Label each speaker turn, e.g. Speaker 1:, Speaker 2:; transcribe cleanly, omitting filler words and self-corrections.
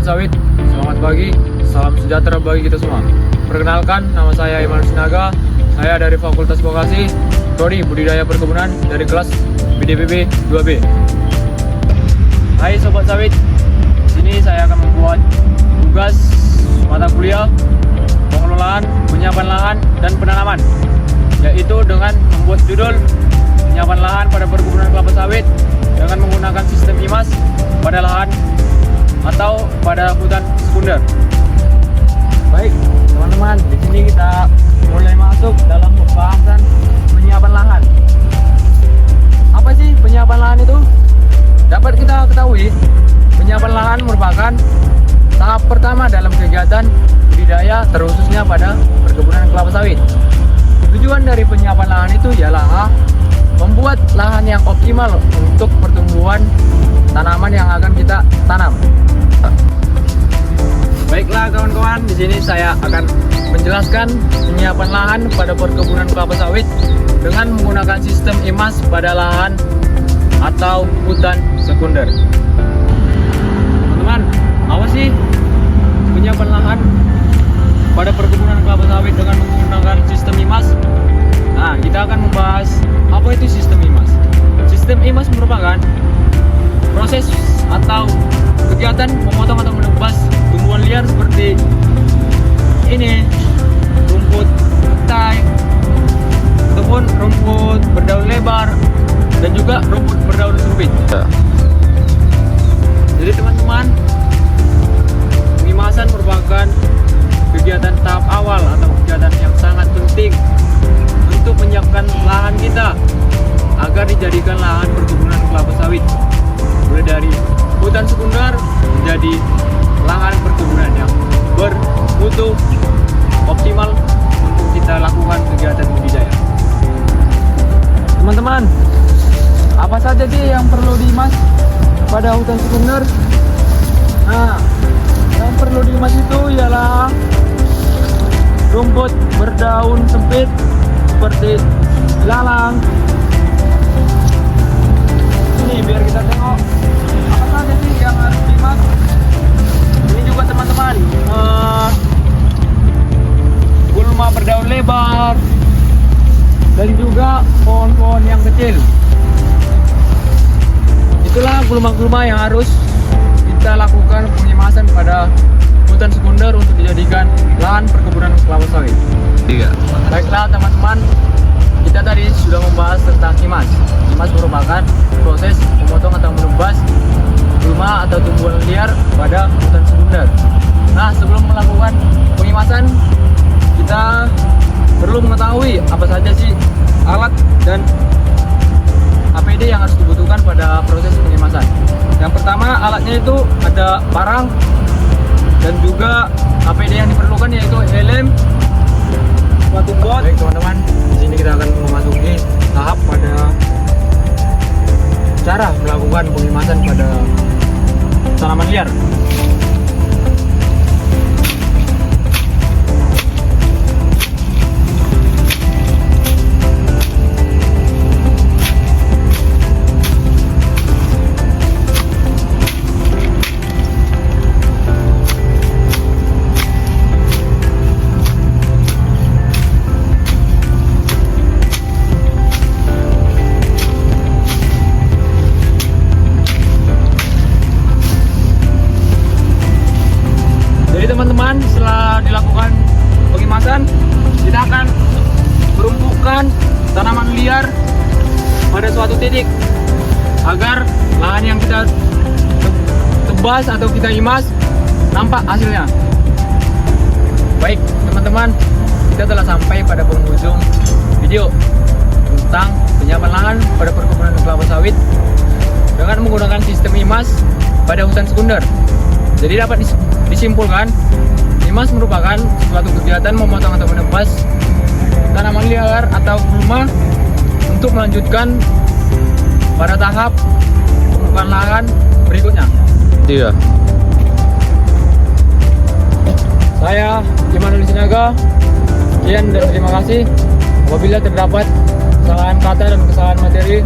Speaker 1: Sobat Sawit, selamat pagi, salam sejahtera bagi kita semua. Perkenalkan, nama saya Iman Sinaga. Saya dari Fakultas Vokasi, Prodi Budidaya Perkebunan dari kelas BDPB 2B. Hai Sobat Sawit, di sini saya akan membuat tugas mata kuliah pengelolaan, penyiapan lahan, dan penanaman, yaitu dengan membuat judul penyiapan lahan pada perkebunan kelapa sawit dengan menggunakan sistem IMAS pada lahan atau pada hutan sekunder. Baik, teman-teman, di sini kita mulai masuk dalam pembahasan penyiapan lahan. Apa sih penyiapan lahan itu? Dapat kita ketahui, penyiapan lahan merupakan tahap pertama dalam kegiatan budidaya, terkhususnya pada perkebunan kelapa sawit. Tujuan dari penyiapan lahan itu ialah membuat lahan yang optimal untuk pertumbuhan tanaman yang akan kita tanam. Baiklah kawan-kawan, di sini saya akan menjelaskan penyiapan lahan pada perkebunan kelapa sawit dengan menggunakan sistem IMAS pada lahan atau hutan sekunder. Teman-teman, apa sih penyiapan lahan pada perkebunan kelapa sawit dengan menggunakan sistem IMAS? Nah, kita akan membahas apa itu sistem IMAS. Sistem IMAS merupakan proses atau kegiatan memotong atau menebas tumbuhan liar seperti ini, rumput tai, ataupun rumput berdaun lebar, dan juga rumput berdaun sempit. Jadi teman-teman, pengimasan merupakan kegiatan tahap awal atau kegiatan yang sangat penting untuk menyiapkan lahan kita agar dijadikan lahan perkebunan kelapa sawit, mulai dari hutan sekunder menjadi lahan perkebunan yang bermutu optimal untuk kita lakukan kegiatan budidaya. Teman-teman, apa saja sih yang perlu dimas pada hutan sekunder? Nah, yang perlu dimas itu ialah rumput berdaun sempit seperti ilalang. Ini biar kita tengok apa saja sih yang harus dimas. Ini juga teman-teman, gulma berdaun lebar dan juga pohon-pohon yang kecil. Itulah gulma-gulma yang harus kita lakukan pengimasan pada hutan sekunder untuk dijadikan lahan perkebunan kelapa sawit. Baiklah teman-teman, kita tadi sudah membahas tentang IMAS. IMAS merupakan proses memotong atau menebas gulma atau tumbuhan liar pada hutan sekunder. Nah, sebelum melakukan pengimasan, kita perlu mengetahui apa saja sih alat dan APD yang harus dibutuhkan pada proses pengimasan. Yang pertama, alatnya itu ada parang dan juga APD yang diperlukan yaitu helm, sepatu bot. Baik teman-teman, di sini kita akan memasuki tahap pada cara melakukan pengimasan pada tanaman liar. Teman-teman, setelah dilakukan pengimasan, kita akan merumpukan tanaman liar pada suatu titik agar lahan yang kita tebas atau kita imas nampak hasilnya. Baik teman-teman, kita telah sampai pada penghujung video tentang penyiapan lahan pada perkebunan kelapa sawit dengan menggunakan sistem IMAS pada hutan sekunder. Jadi dapat disimpulkan, IMAS merupakan suatu kegiatan memotong atau menebas tanaman liar atau gulma untuk melanjutkan pada tahap pembukaan lahan berikutnya.
Speaker 2: Iya.
Speaker 1: Saya Iman Sinaga. Sekian dan terima kasih. Apabila terdapat kesalahan kata dan kesalahan materi,